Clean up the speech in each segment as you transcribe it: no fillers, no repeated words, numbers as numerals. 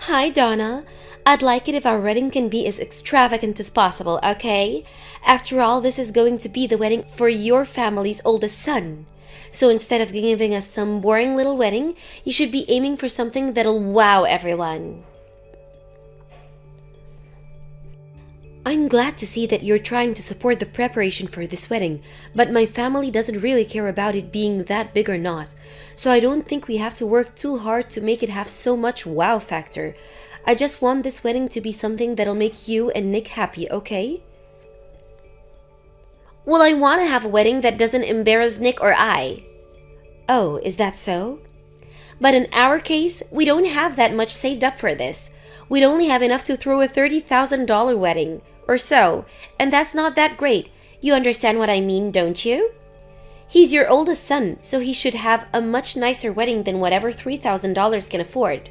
Hi, Donna. I'd like it if our wedding can be as extravagant as possible, okay? After all, this is going to be the wedding for your family's oldest son. So instead of giving us some boring little wedding, you should be aiming for something that'll wow everyone. I'm glad to see that you're trying to support the preparation for this wedding, but my family doesn't really care about it being that big or not, so I don't think we have to work too hard to make it have so much wow factor. I just want this wedding to be something that'll make you and Nick happy, okay? Well, I want to have a wedding that doesn't embarrass Nick or I. Oh, is that so? But in our case, we don't have that much saved up for this. We'd only have enough to throw a $30,000 wedding, or so, and that's not that great. You understand what I mean, don't you? He's your oldest son, so he should have a much nicer wedding than whatever $3,000 can afford.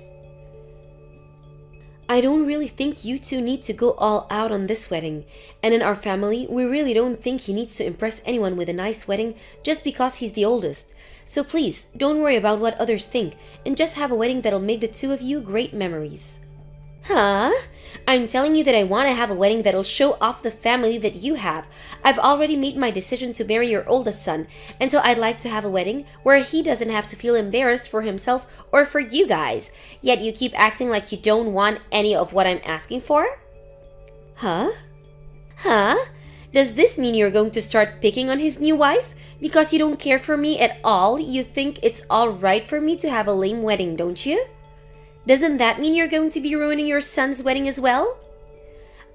I don't really think you two need to go all out on this wedding, and in our family, we really don't think he needs to impress anyone with a nice wedding just because he's the oldest. So please, don't worry about what others think, and just have a wedding that'll make the two of you great memories. Huh? I'm telling you that I want to have a wedding that'll show off the family that you have. I've already made my decision to marry your oldest son, and so I'd like to have a wedding where he doesn't have to feel embarrassed for himself or for you guys. Yet you keep acting like you don't want any of what I'm asking for? Huh? Huh? Does this mean you're going to start picking on his new wife? Because you don't care for me at all, you think it's alright for me to have a lame wedding, don't you? Doesn't that mean you're going to be ruining your son's wedding as well?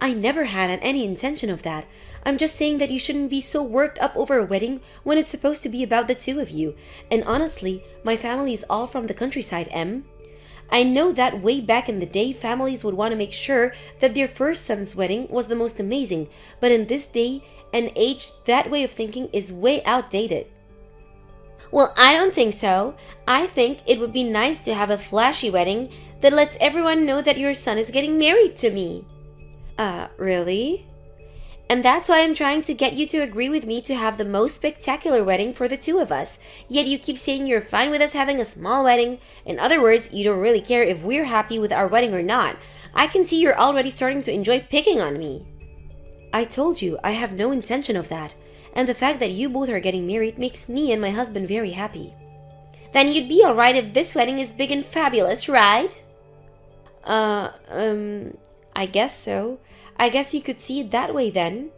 I never had any intention of that. I'm just saying that you shouldn't be so worked up over a wedding when it's supposed to be about the two of you. And honestly, my family is all from the countryside, Em. I know that way back in the day, families would want to make sure that their first son's wedding was the most amazing. But in this day and age, that way of thinking is way outdated. Well, I don't think so. I think it would be nice to have a flashy wedding that lets everyone know that your son is getting married to me. Really? And that's why I'm trying to get you to agree with me to have the most spectacular wedding for the two of us. Yet you keep saying you're fine with us having a small wedding. In other words, you don't really care if we're happy with our wedding or not. I can see you're already starting to enjoy picking on me. I told you, I have no intention of that. And the fact that you both are getting married makes me and my husband very happy. Then you'd be alright if this wedding is big and fabulous, right? I guess so. I guess you could see it that way then.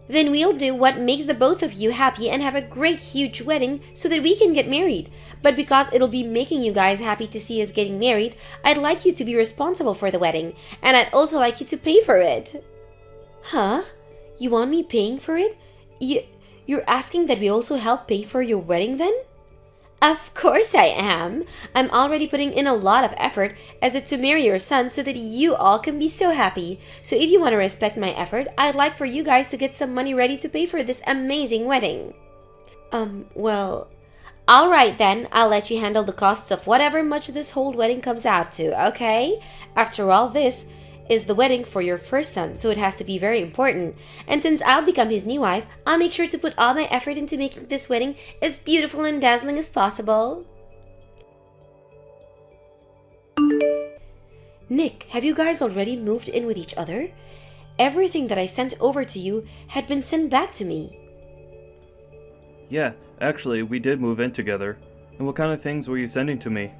Then we'll do what makes the both of you happy and have a great huge wedding so that we can get married. But because it'll be making you guys happy to see us getting married, I'd like you to be responsible for the wedding. And I'd also like you to pay for it. Huh? You want me paying for it? You're asking that we also help pay for your wedding then? Of course I am. I'm already putting in a lot of effort as it's to marry your son so that you all can be so happy. So if you want to respect my effort, I'd like for you guys to get some money ready to pay for this amazing wedding. Well, alright then, I'll let you handle the costs of whatever much this whole wedding comes out to, okay? After all, this is the wedding for your first son, so it has to be very important. And since I'll become his new wife, I'll make sure to put all my effort into making this wedding as beautiful and dazzling as possible. Nick, have you guys already moved in with each other? Everything that I sent over to you had been sent back to me. Yeah, actually, we did move in together. And what kind of things were you sending to me?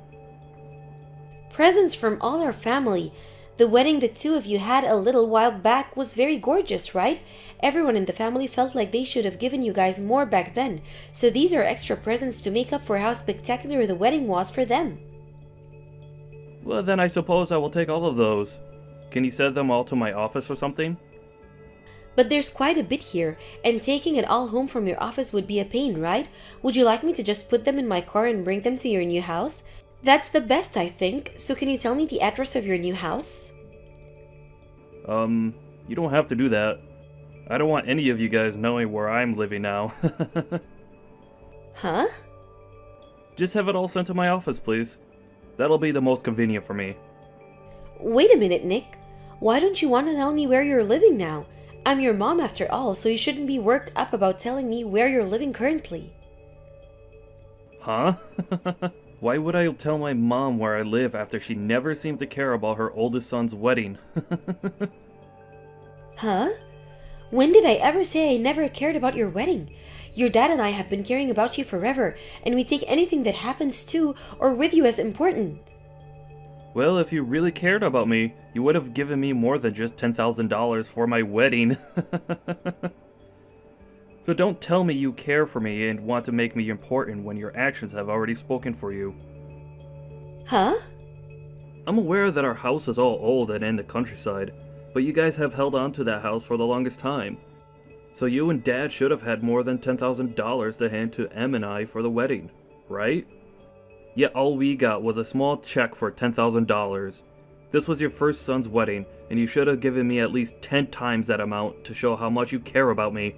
Presents from all our family. The wedding the two of you had a little while back was very gorgeous, right? Everyone in the family felt like they should have given you guys more back then, so these are extra presents to make up for how spectacular the wedding was for them. Well, then I suppose I will take all of those. Can you send them all to my office or something? But there's quite a bit here, and taking it all home from your office would be a pain, right? Would you like me to just put them in my car and bring them to your new house? That's the best, I think. So can you tell me the address of your new house? You don't have to do that. I don't want any of you guys knowing where I'm living now. Huh? Just have it all sent to my office, please. That'll be the most convenient for me. Wait a minute, Nick. Why don't you want to tell me where you're living now? I'm your mom after all, so you shouldn't be worked up about telling me where you're living currently. Huh? Why would I tell my mom where I live after she never seemed to care about her oldest son's wedding? Huh? When did I ever say I never cared about your wedding? Your dad and I have been caring about you forever, and we take anything that happens to or with you as important. Well, if you really cared about me, you would have given me more than just $10,000 for my wedding. So don't tell me you care for me and want to make me important when your actions have already spoken for you. Huh? I'm aware that our house is all old and in the countryside, but you guys have held on to that house for the longest time. So you and Dad should have had more than $10,000 to hand to Em and I for the wedding, right? Yet all we got was a small check for $10,000. This was your first son's wedding, and you should have given me at least 10 times that amount to show how much you care about me.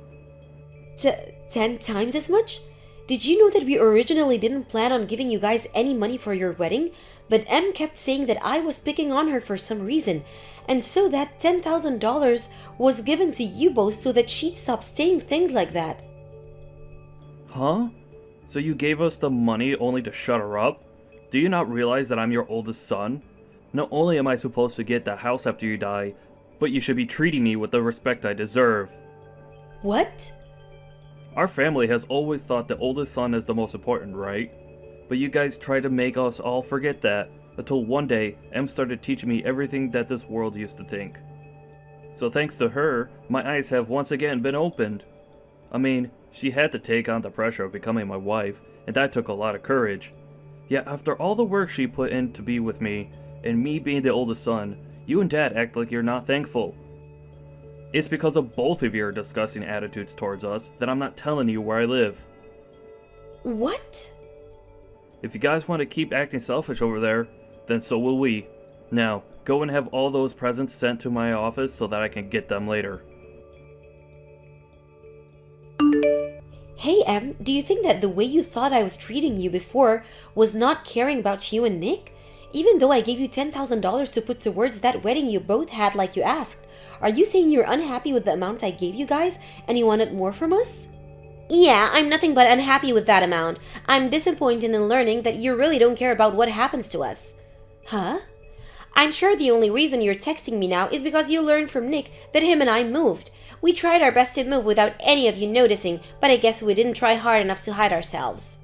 10 times as much? Did you know that we originally didn't plan on giving you guys any money for your wedding? But Em kept saying that I was picking on her for some reason, and so that $10,000 was given to you both so that she'd stop saying things like that. Huh? So you gave us the money only to shut her up? Do you not realize that I'm your oldest son? Not only am I supposed to get the house after you die, but you should be treating me with the respect I deserve. What? Our family has always thought the oldest son is the most important, right? But you guys tried to make us all forget that, until one day, Em started teaching me everything that this world used to think. So thanks to her, my eyes have once again been opened. I mean, she had to take on the pressure of becoming my wife, and that took a lot of courage. Yet after all the work she put in to be with me, and me being the oldest son, you and Dad act like you're not thankful. It's because of both of your disgusting attitudes towards us that I'm not telling you where I live. What? If you guys want to keep acting selfish over there, then so will we. Now, go and have all those presents sent to my office so that I can get them later. Hey Em, do you think that the way you thought I was treating you before was not caring about you and Nick? Even though I gave you $10,000 to put towards that wedding you both had like you asked, are you saying you're unhappy with the amount I gave you guys and you wanted more from us? Yeah, I'm nothing but unhappy with that amount. I'm disappointed in learning that you really don't care about what happens to us. Huh? I'm sure the only reason you're texting me now is because you learned from Nick that him and I moved. We tried our best to move without any of you noticing, but I guess we didn't try hard enough to hide ourselves.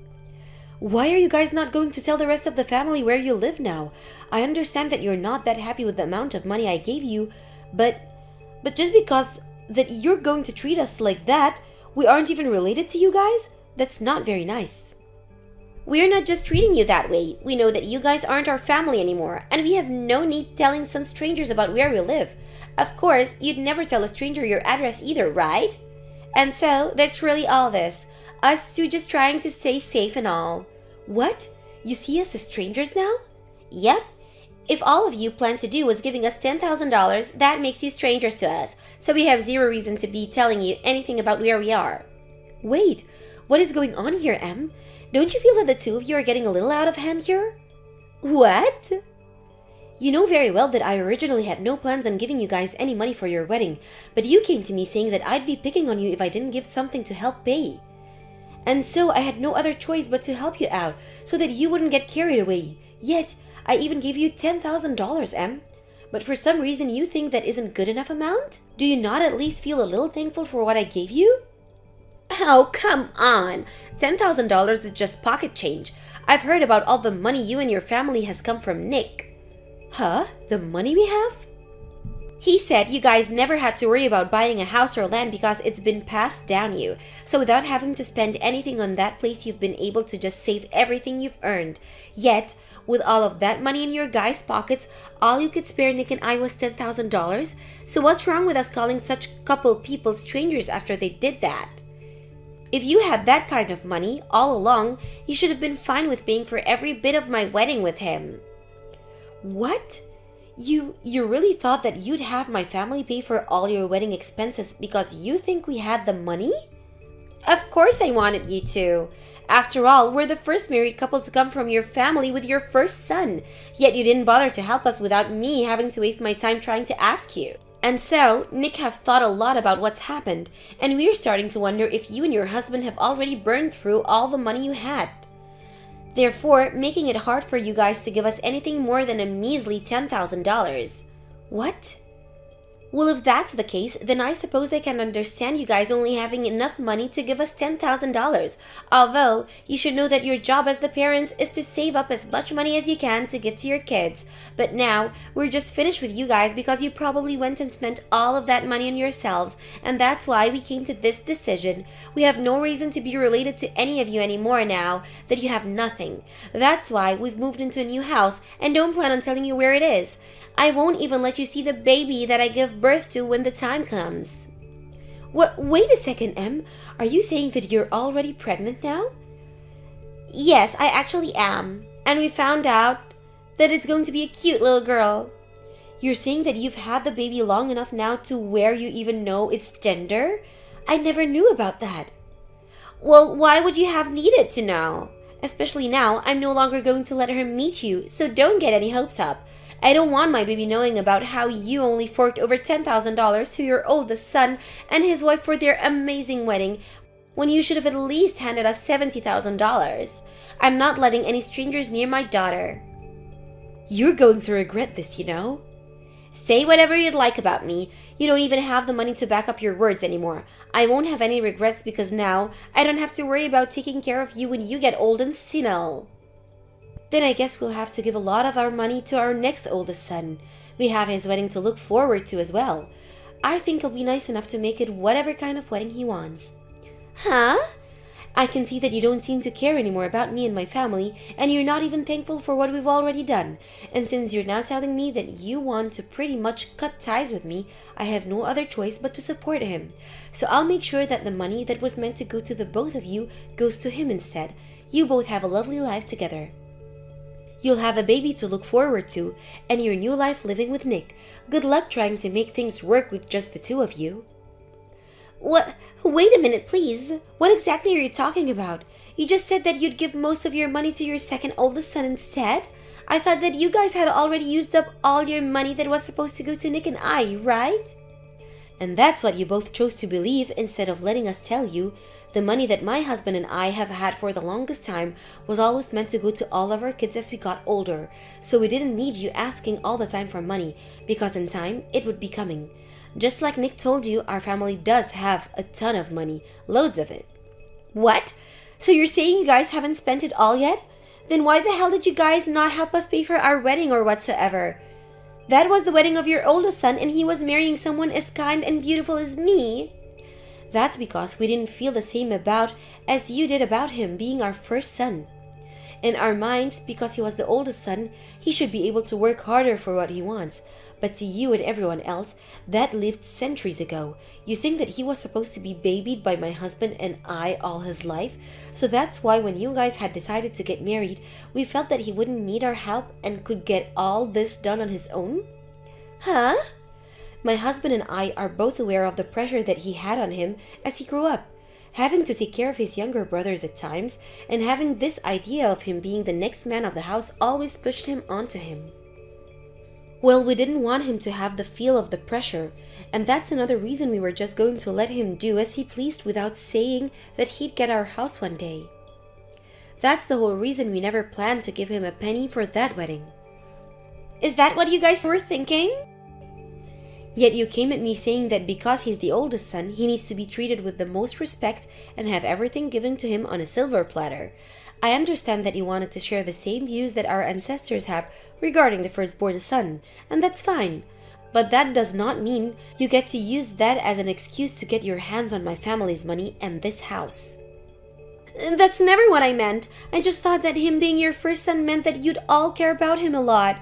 Why are you guys not going to tell the rest of the family where you live now? I understand that you're not that happy with the amount of money I gave you, but just because that you're going to treat us like that, we aren't even related to you guys? That's not very nice. We're not just treating you that way. We know that you guys aren't our family anymore, and we have no need telling some strangers about where we live. Of course, you'd never tell a stranger your address either, right? And so, that's really all this. Us two just trying to stay safe and all. What? You see us as strangers now? Yep. If all of you plan to do was giving us $10,000, that makes you strangers to us, so we have zero reason to be telling you anything about where we are. Wait, what is going on here, Em? Don't you feel that the two of you are getting a little out of hand here? What? You know very well that I originally had no plans on giving you guys any money for your wedding, but you came to me saying that I'd be picking on you if I didn't give something to help pay. And so I had no other choice but to help you out, so that you wouldn't get carried away. Yet, I even gave you $10,000, Em. But for some reason you think that isn't good enough amount? Do you not at least feel a little thankful for what I gave you? Oh, come on. $10,000 is just pocket change. I've heard about all the money you and your family has come from Nick. Huh? The money we have? He said you guys never had to worry about buying a house or land because it's been passed down you. So without having to spend anything on that place, you've been able to just save everything you've earned. Yet, with all of that money in your guys' pockets, all you could spare Nick and I was $10,000. So what's wrong with us calling such couple people strangers after they did that? If you had that kind of money all along, you should have been fine with paying for every bit of my wedding with him. What? You really thought that you'd have my family pay for all your wedding expenses because you think we had the money? Of course I wanted you to. After all, we're the first married couple to come from your family with your first son. Yet you didn't bother to help us without me having to waste my time trying to ask you. And so, Nick have thought a lot about what's happened, and we're starting to wonder if you and your husband have already burned through all the money you had. therefore making it hard for you guys to give us anything more than a measly $10,000. What? Well, if that's the case, then I suppose I can understand you guys only having enough money to give us $10,000. Although, you should know that your job as the parents is to save up as much money as you can to give to your kids. But now, we're just finished with you guys because you probably went and spent all of that money on yourselves, and that's why we came to this decision. We have no reason to be related to any of you anymore now that you have nothing. That's why we've moved into a new house and don't plan on telling you where it is. I won't even let you see the baby that I give birth to when the time comes. Wait a second, Em. Are you saying that you're already pregnant now? Yes, I actually am. And we found out that it's going to be a cute little girl. You're saying that you've had the baby long enough now to where you even know its gender? I never knew about that. Well, why would you have needed to know? Especially now, I'm no longer going to let her meet you, so don't get any hopes up. I don't want my baby knowing about how you only forked over $10,000 to your oldest son and his wife for their amazing wedding, when you should have at least handed us $70,000. I'm not letting any strangers near my daughter. You're going to regret this, you know. Say whatever you'd like about me. You don't even have the money to back up your words anymore. I won't have any regrets because now I don't have to worry about taking care of you when you get old and senile. Then I guess we'll have to give a lot of our money to our next oldest son. We have his wedding to look forward to as well. I think I'll be nice enough to make it whatever kind of wedding he wants. Huh? I can see that you don't seem to care anymore about me and my family, and you're not even thankful for what we've already done. And since you're now telling me that you want to pretty much cut ties with me, I have no other choice but to support him. So I'll make sure that the money that was meant to go to the both of you goes to him instead. You both have a lovely life together. You'll have a baby to look forward to, and your new life living with Nick. Good luck trying to make things work with just the two of you. What? Wait a minute, please. What exactly are you talking about? You just said that you'd give most of your money to your second oldest son instead? I thought that you guys had already used up all your money that was supposed to go to Nick and I, right? And that's what you both chose to believe instead of letting us tell you. The money that my husband and I have had for the longest time was always meant to go to all of our kids as we got older, so we didn't need you asking all the time for money, because in time it would be coming. Just like Nick told you, our family does have a ton of money, loads of it. What? So you're saying you guys haven't spent it all yet? Then why the hell did you guys not help us pay for our wedding or whatsoever? That was the wedding of your oldest son, and he was marrying someone as kind and beautiful as me. That's because we didn't feel the same about as you did about him being our first son. In our minds, because he was the oldest son, he should be able to work harder for what he wants. But to you and everyone else, that lived centuries ago. You think that he was supposed to be babied by my husband and I all his life? So that's why when you guys had decided to get married, we felt that he wouldn't need our help and could get all this done on his own? Huh? My husband and I are both aware of the pressure that he had on him as he grew up, having to take care of his younger brothers at times, and having this idea of him being the next man of the house always pushed him onto him. Well, we didn't want him to have the feel of the pressure, and that's another reason we were just going to let him do as he pleased without saying that he'd get our house one day. That's the whole reason we never planned to give him a penny for that wedding. Is that what you guys were thinking? Yet you came at me saying that because he's the oldest son, he needs to be treated with the most respect and have everything given to him on a silver platter. I understand that you wanted to share the same views that our ancestors have regarding the firstborn son, and that's fine. But that does not mean you get to use that as an excuse to get your hands on my family's money and this house. That's never what I meant. I just thought that him being your first son meant that you'd all care about him a lot.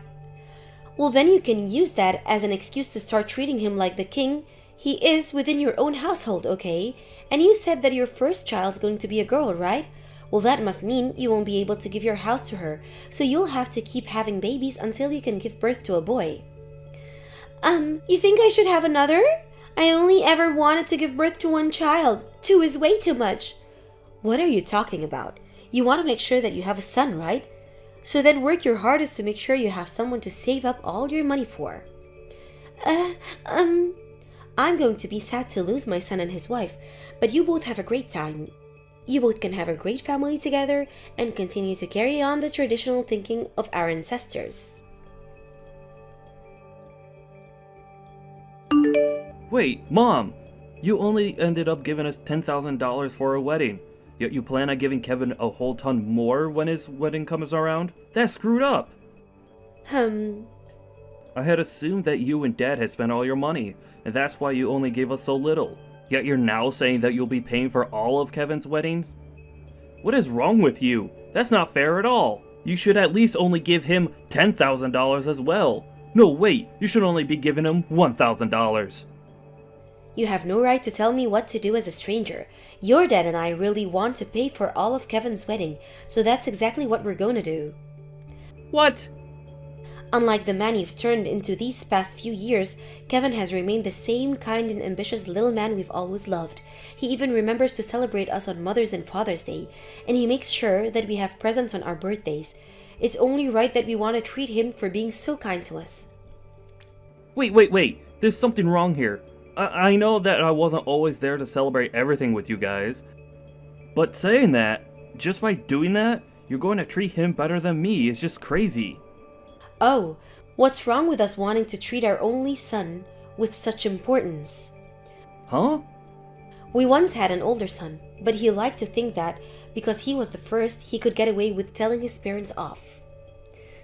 Well, then you can use that as an excuse to start treating him like the king he is within your own household, okay? And you said that your first child's going to be a girl, right? Well, that must mean you won't be able to give your house to her, so you'll have to keep having babies until you can give birth to a boy. You think I should have another? I only ever wanted to give birth to one child. 2 is way too much. What are you talking about? You want to make sure that you have a son, right? So then work your hardest to make sure you have someone to save up all your money for. I'm going to be sad to lose my son and his wife, but you both have a great time. You both can have a great family together and continue to carry on the traditional thinking of our ancestors. Wait, Mom! You only ended up giving us $10,000 for a wedding, yet you plan on giving Kevin a whole ton more when his wedding comes around? That's screwed up! I had assumed that you and Dad had spent all your money, and that's why you only gave us so little. Yet you're now saying that you'll be paying for all of Kevin's weddings? What is wrong with you? That's not fair at all. You should at least only give him $10,000 as well. No, wait, you should only be giving him $1,000. You have no right to tell me what to do as a stranger. Your dad and I really want to pay for all of Kevin's wedding, so that's exactly what we're going to do. What? Unlike the man you've turned into these past few years, Kevin has remained the same kind and ambitious little man we've always loved. He even remembers to celebrate us on Mother's and Father's Day, and he makes sure that we have presents on our birthdays. It's only right that we want to treat him for being so kind to us. Wait. There's something wrong here. I know that I wasn't always there to celebrate everything with you guys. But saying that, just by doing that, you're going to treat him better than me. It's just crazy. Oh, what's wrong with us wanting to treat our only son with such importance? Huh? We once had an older son, but he liked to think that because he was the first, he could get away with telling his parents off.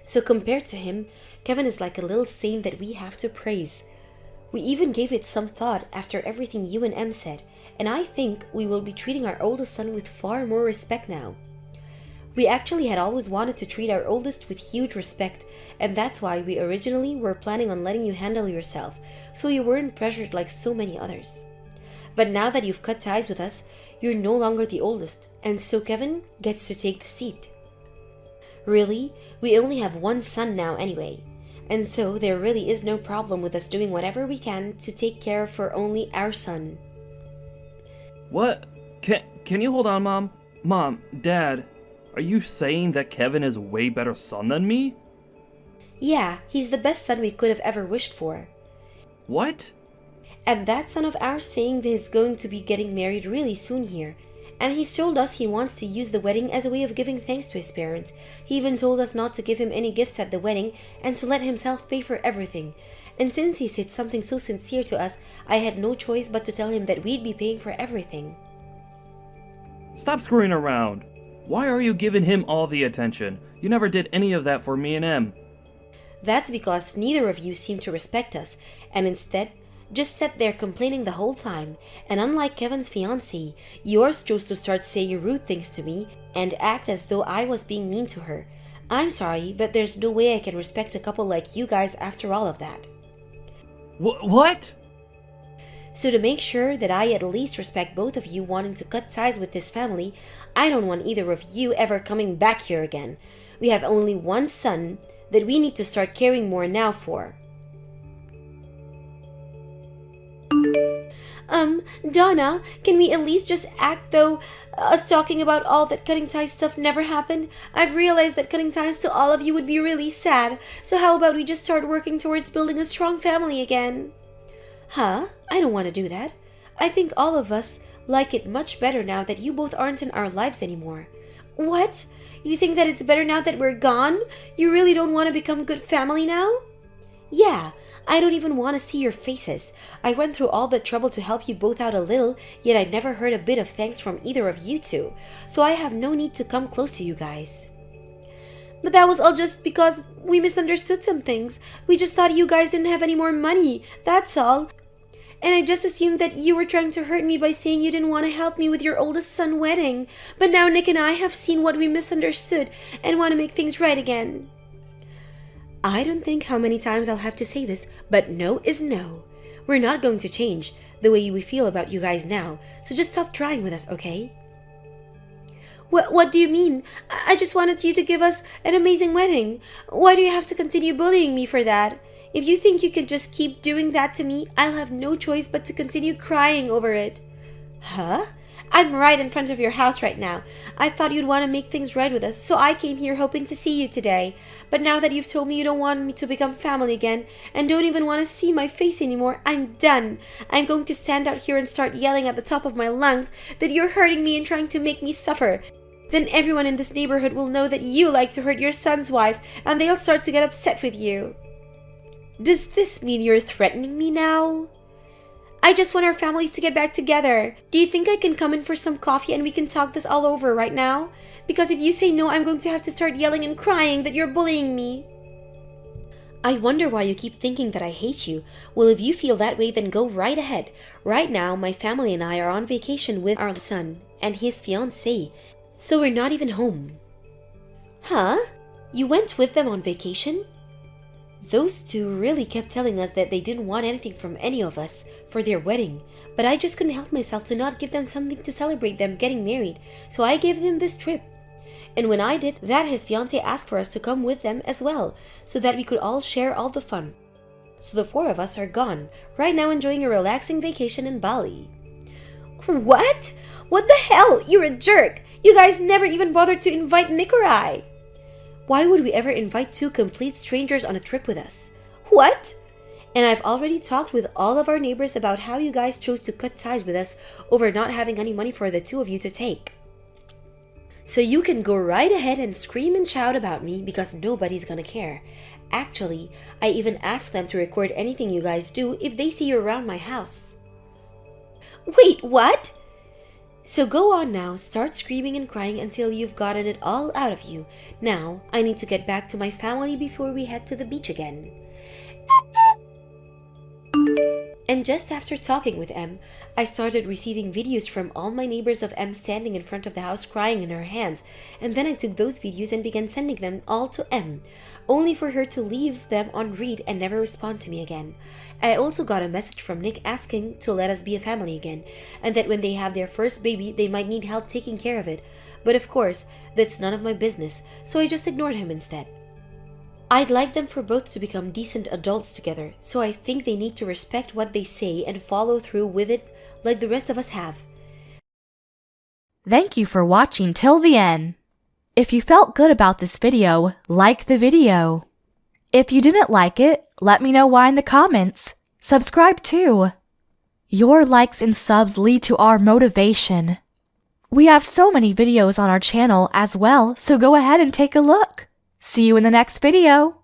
So compared to him, Kevin is like a little saint that we have to praise. We even gave it some thought after everything you and Em said, and I think we will be treating our oldest son with far more respect now. We actually had always wanted to treat our oldest with huge respect, and that's why we originally were planning on letting you handle yourself, so you weren't pressured like so many others. But now that you've cut ties with us, you're no longer the oldest, and so Kevin gets to take the seat. Really, we only have one son now anyway, and so there really is no problem with us doing whatever we can to take care for only our son. What? Can you hold on, Mom? Mom, Dad, are you saying that Kevin is a way better son than me? Yeah, he's the best son we could have ever wished for. What? And that son of ours saying that he's going to be getting married really soon here. And he's told us he wants to use the wedding as a way of giving thanks to his parents. He even told us not to give him any gifts at the wedding and to let himself pay for everything. And since he said something so sincere to us, I had no choice but to tell him that we'd be paying for everything. Stop screwing around. Why are you giving him all the attention? You never did any of that for me and Em. That's because neither of you seem to respect us, and instead just sat there complaining the whole time. And unlike Kevin's fiancée, yours chose to start saying rude things to me and act as though I was being mean to her. I'm sorry, but there's no way I can respect a couple like you guys after all of that. What? So to make sure that I at least respect both of you wanting to cut ties with this family, I don't want either of you ever coming back here again. We have only one son that we need to start caring more now for. Donna, can we at least just act though? Us talking about all that cutting ties stuff never happened. I've realized that cutting ties to all of you would be really sad. So how about we just start working towards building a strong family again? Huh? I don't want to do that. I think all of us like it much better now that you both aren't in our lives anymore. What? You think that it's better now that we're gone? You really don't want to become good family now? Yeah, I don't even want to see your faces. I went through all the trouble to help you both out a little, yet I never heard a bit of thanks from either of you two, so I have no need to come close to you guys. But that was all just because we misunderstood some things. We just thought you guys didn't have any more money, that's all. And I just assumed that you were trying to hurt me by saying you didn't want to help me with your oldest son's wedding. But now Nick and I have seen what we misunderstood and want to make things right again. I don't think how many times I'll have to say this, but no is no. We're not going to change the way we feel about you guys now, so just stop trying with us, okay? What do you mean? I just wanted you to give us an amazing wedding. Why do you have to continue bullying me for that? If you think you can just keep doing that to me, I'll have no choice but to continue crying over it. Huh? I'm right in front of your house right now. I thought you'd want to make things right with us, so I came here hoping to see you today. But now that you've told me you don't want me to become family again and don't even want to see my face anymore, I'm done. I'm going to stand out here and start yelling at the top of my lungs that you're hurting me and trying to make me suffer. Then everyone in this neighborhood will know that you like to hurt your son's wife and they'll start to get upset with you. Does this mean you're threatening me now? I just want our families to get back together. Do you think I can come in for some coffee and we can talk this all over right now? Because if you say no, I'm going to have to start yelling and crying that you're bullying me. I wonder why you keep thinking that I hate you. Well, if you feel that way, then go right ahead. Right now, my family and I are on vacation with our son and his fiancée, so we're not even home. Huh? You went with them on vacation? Those two really kept telling us that they didn't want anything from any of us for their wedding, but I just couldn't help myself to not give them something to celebrate them getting married, so I gave them this trip. And when I did that, his fiancé asked for us to come with them as well, so that we could all share all the fun. So the four of us are gone, right now enjoying a relaxing vacation in Bali. What? What the hell? You're a jerk! You guys never even bothered to invite Nick or I. Why would we ever invite two complete strangers on a trip with us? What? And I've already talked with all of our neighbors about how you guys chose to cut ties with us over not having any money for the two of you to take. So you can go right ahead and scream and shout about me because nobody's gonna care. Actually, I even asked them to record anything you guys do if they see you around my house. Wait, what? So go on now, start screaming and crying until you've gotten it all out of you. Now, I need to get back to my family before we head to the beach again. And just after talking with Em, I started receiving videos from all my neighbors of Em standing in front of the house crying in her hands, and then I took those videos and began sending them all to Em, only for her to leave them on read and never respond to me again. I also got a message from Nick asking to let us be a family again, and that when they have their first baby, they might need help taking care of it. But of course, that's none of my business, so I just ignored him instead. I'd like them for both to become decent adults together, so I think they need to respect what they say and follow through with it like the rest of us have. Thank you for watching till the end. If you felt good about this video, like the video. If you didn't like it, let me know why in the comments. Subscribe too. Your likes and subs lead to our motivation. We have so many videos on our channel as well, so go ahead and take a look. See you in the next video.